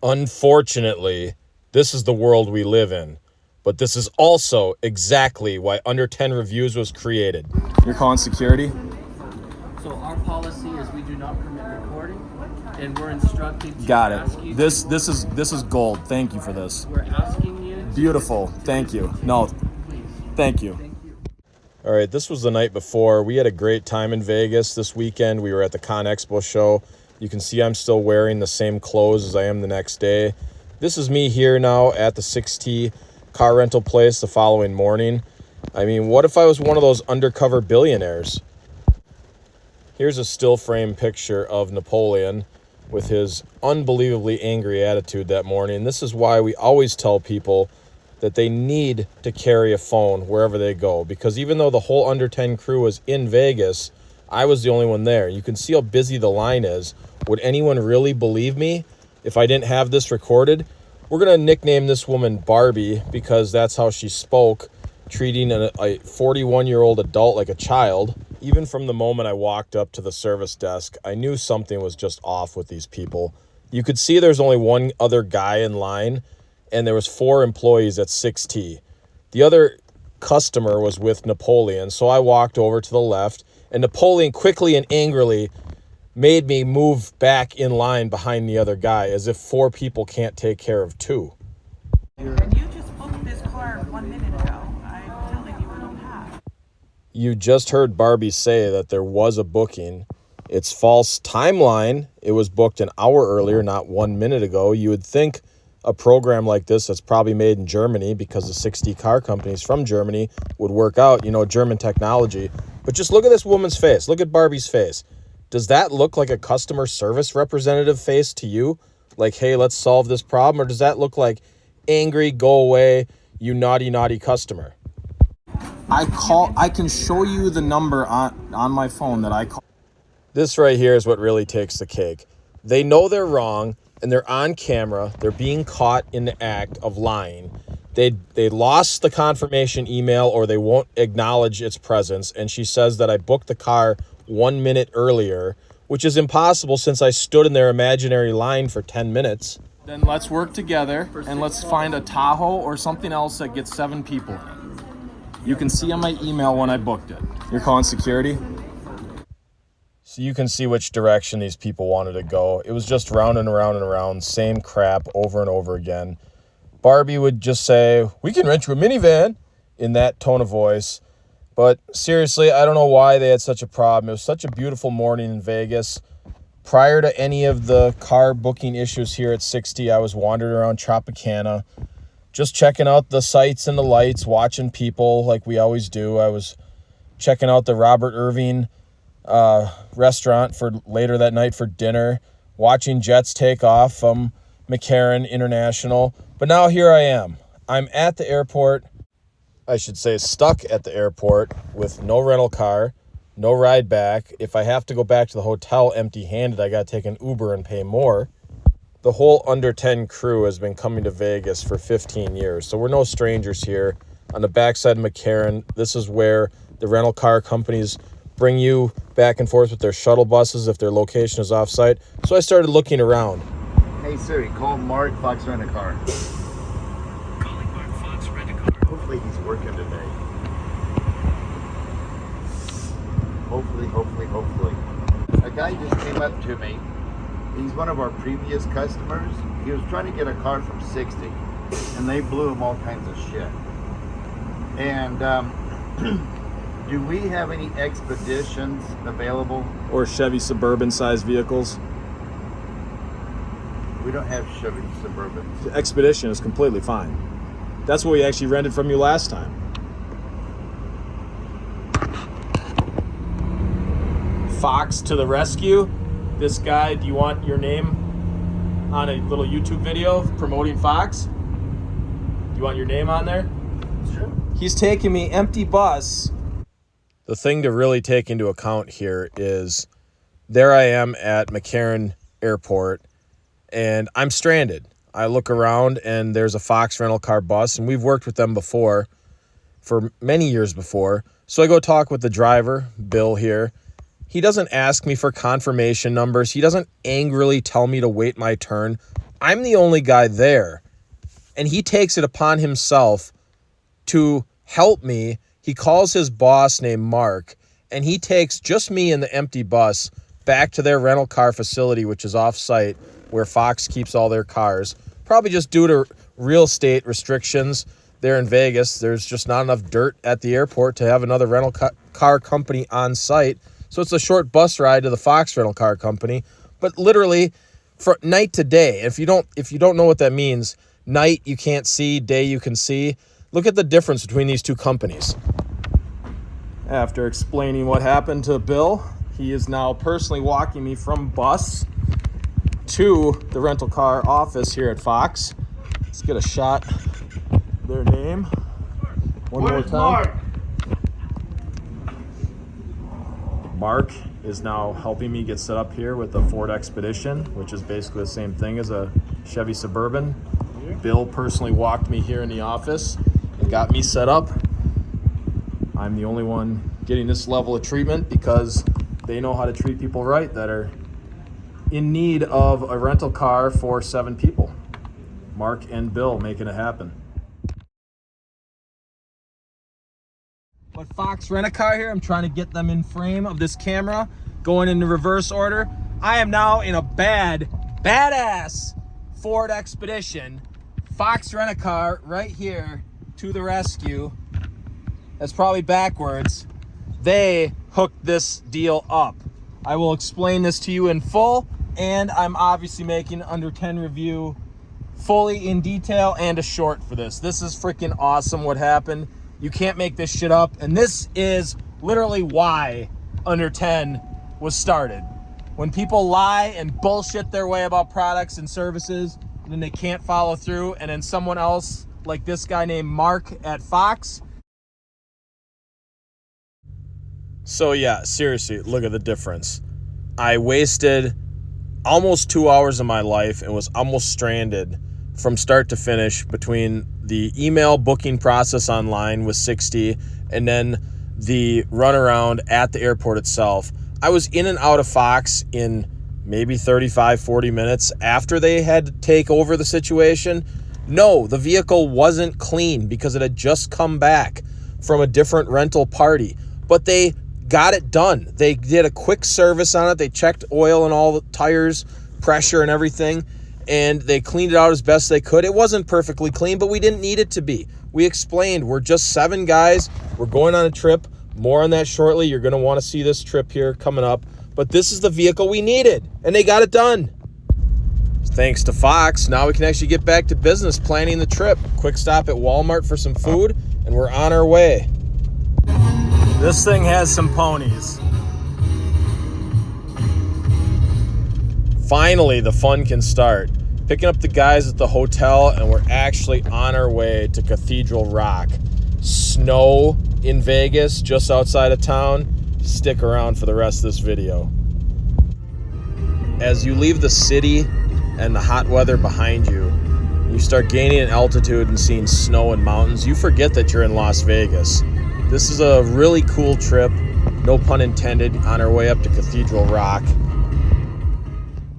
Unfortunately, this is the world we live in. But this is also exactly why Under 10 Reviews was created. You're calling security? So our policy is we do not permit recording, and we're instructed to Got ask it. you. This is gold. Thank you for this. We're asking you. Beautiful. Thank you. No, Please. thank you. Thank you. All right, this was the night before. We had a great time in Vegas this weekend. We were at the Con Expo show. You can see I'm still wearing the same clothes as I am the next day. This is me here now at the Sixt car rental place the following morning. I mean, what if I was one of those undercover billionaires? Here's a still frame picture of Napoleon with his unbelievably angry attitude that morning. This is why we always tell people that they need to carry a phone wherever they go, because even though the whole Under 10 crew was in Vegas, I was the only one there. You can see how busy the line is. Would anyone really believe me if I didn't have this recorded? We're going to nickname this woman Barbie because that's how she spoke, treating a 41-year-old adult like a child. Even from the moment I walked up to the service desk, I knew something was just off with these people. You could see there's only one other guy in line, and there was 4 employees at Sixt. The other customer was with Napoleon, so I walked over to the left, and Napoleon quickly and angrily made me move back in line behind the other guy, as if 4 people can't take care of 2. And you just booked this car 1 minute ago. I'm telling you, we don't have. You just heard Barbie say that there was a booking. It's false timeline. It was booked an hour earlier, not 1 minute ago. You would think a program like this that's probably made in Germany, because the Sixt car companies from Germany, would work out, German technology. But just look at this woman's face. Look at Barbie's face. Does that look like a customer service representative face to you? Like, hey, let's solve this problem? Or does that look like angry, go away, you naughty, naughty customer? I can show you the number on my phone that I call. This right here is what really takes the cake. They know they're wrong, and they're on camera. They're being caught in the act of lying. They lost the confirmation email, or they won't acknowledge its presence. And she says that I booked the car 1 minute earlier, which is impossible since I stood in their imaginary line for 10 minutes. Then let's work together and let's find a Tahoe or something else that gets 7 people in it. You can see on my email when I booked it. You're calling security? So you can see which direction these people wanted to go. It was just round and around and around, same crap over and over again. Barbie would just say, "We can rent you a minivan," in that tone of voice. But seriously, I don't know why they had such a problem. It was such a beautiful morning in Vegas. Prior to any of the car booking issues here at Sixt, I was wandering around Tropicana, just checking out the sights and the lights, watching people like we always do. I was checking out the Robert Irving restaurant for later that night for dinner, watching jets take off from McCarran International. But now here I am. I'm at the airport. I should say stuck at the airport with no rental car, no ride back. If I have to go back to the hotel empty-handed, I got to take an Uber and pay more. The whole Under 10 crew has been coming to Vegas for 15 years, so we're no strangers here. On the backside of McCarran, this is where the rental car companies bring you back and forth with their shuttle buses if their location is off-site. So I started looking around. Hey Siri, call Mark Fox Rent-A-Car. Calling Mark Fox Rent-A-Car. Hopefully he's working today. Hopefully. A guy just came up to me. He's one of our previous customers. He was trying to get a car from Sixt, and they blew him all kinds of shit. And do we have any Expeditions available? Or Chevy Suburban-sized vehicles. We don't have Chevy Suburban. The Expedition is completely fine. That's what we actually rented from you last time. Fox to the rescue. This guy, do you want your name on a little YouTube video promoting Fox? Do you want your name on there? Sure. He's taking me empty bus. The thing to really take into account here is there I am at McCarran Airport, and I'm stranded. I look around, and there's a Fox rental car bus, and we've worked with them before, for many years before. So I go talk with the driver, Bill here. He doesn't ask me for confirmation numbers. He doesn't angrily tell me to wait my turn. I'm the only guy there. And he takes it upon himself to help me. He calls his boss named Mark, and he takes just me and the empty bus back to their rental car facility, which is off-site, where Fox keeps all their cars. Probably just due to real estate restrictions there in Vegas. There's just not enough dirt at the airport to have another rental car company on site. So it's a short bus ride to the Fox rental car company. But literally, for night to day, if you don't know what that means, night you can't see, day you can see. Look at the difference between these two companies. After explaining what happened to Bill, he is now personally walking me from bus to the rental car office here at Fox. Let's get a shot of their name one more time. Mark is now helping me get set up here with the Ford Expedition, which is basically the same thing as a Chevy Suburban. Bill personally walked me here in the office and got me set up. I'm the only one getting this level of treatment because they know how to treat people right that are in need of a rental car for 7 people. Mark and Bill making it happen. But Fox Rent-A-Car here, I'm trying to get them in frame of this camera, going in the reverse order. I am now in a badass Ford Expedition. Fox Rent-A-Car right here to the rescue. That's probably backwards. They hooked this deal up. I will explain this to you in full, and I'm obviously making under 10 review fully in detail and a short for this. This is freaking awesome what happened. You can't make this shit up, and this is literally why under 10 was started. When people lie and bullshit their way about products and services, and then they can't follow through, and then someone else, like this guy named Mark at Fox. So yeah, seriously, look at the difference. I wasted almost 2 hours of my life and was almost stranded from start to finish between the email booking process online with Sixt and then the runaround at the airport itself. I was in and out of Fox in maybe 35, 40 minutes after they had to take over the situation. No, the vehicle wasn't clean because it had just come back from a different rental party, but they got it done. They did a quick service on it. They checked oil and all the tires, pressure and everything, and they cleaned it out as best they could. It wasn't perfectly clean, but we didn't need it to be. We explained, we're just 7 guys. We're going on a trip. More on that shortly. You're going to want to see this trip here coming up. But this is the vehicle we needed, and they got it done. Thanks to Fox, now we can actually get back to business planning the trip. Quick stop at Walmart for some food, and we're on our way. This thing has some ponies. Finally, the fun can start. Picking up the guys at the hotel, and we're actually on our way to Cathedral Rock. Snow in Vegas, just outside of town. Stick around for the rest of this video. As you leave the city and the hot weather behind you, you start gaining in altitude and seeing snow and mountains, you forget that you're in Las Vegas. This is a really cool trip, no pun intended, on our way up to Cathedral Rock.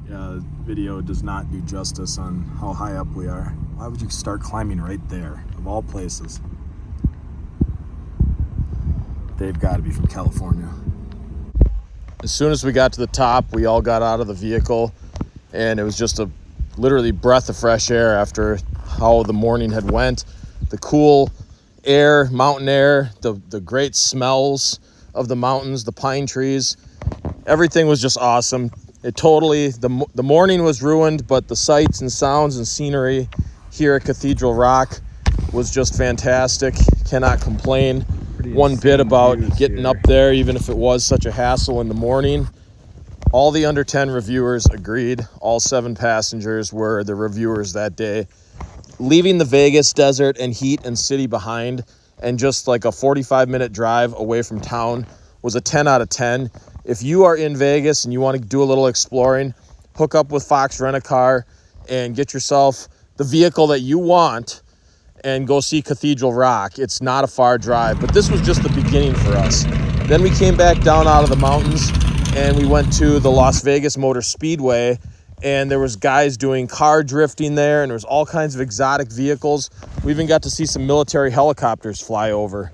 Yeah, the video does not do justice on how high up we are. Why would you start climbing right there, of all places? They've got to be from California. As soon as we got to the top, we all got out of the vehicle, and it was just a literally breath of fresh air after how the morning had went. The cool air, mountain air, the great smells of the mountains, the pine trees, everything was just awesome. It totally, the morning was ruined, but the sights and sounds and scenery here at Cathedral Rock was just fantastic. Cannot complain one bit about getting up there, even if it was such a hassle in the morning. All the under 10 reviewers agreed. All 7 passengers were the reviewers that day. Leaving the Vegas desert and heat and city behind and just like a 45-minute drive away from town was a 10 out of 10. If you are in Vegas and you want to do a little exploring, hook up with Fox Rent-A-Car and get yourself the vehicle that you want and go see Cathedral Rock. It's not a far drive, but this was just the beginning for us. Then we came back down out of the mountains and we went to the Las Vegas Motor Speedway, and there was guys doing car drifting there, and there was all kinds of exotic vehicles. We even got to see some military helicopters fly over.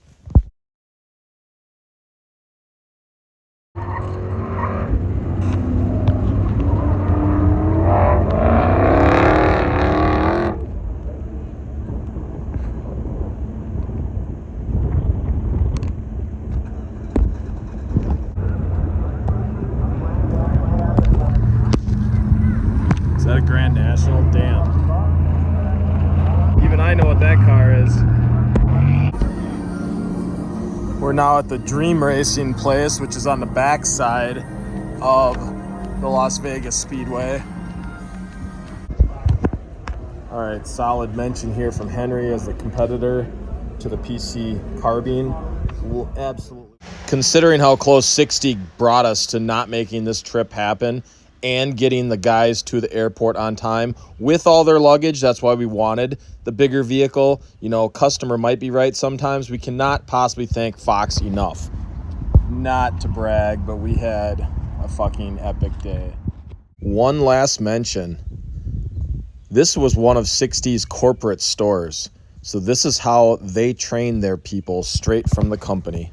Is that a Grand National? Damn. Even I know what that car is. We're now at the Dream Racing place, which is on the back side of the Las Vegas Speedway. All right, solid mention here from Henry as the competitor to the PC Carbine. Will absolutely. Considering how close Sixt brought us to not making this trip happen and getting the guys to the airport on time with all their luggage, that's why we wanted the bigger vehicle. You know, customer might be right sometimes. We cannot possibly thank Fox enough. Not to brag, but we had a fucking epic day. One last mention. This was one of Sixt's corporate stores. So this is how they train their people straight from the company.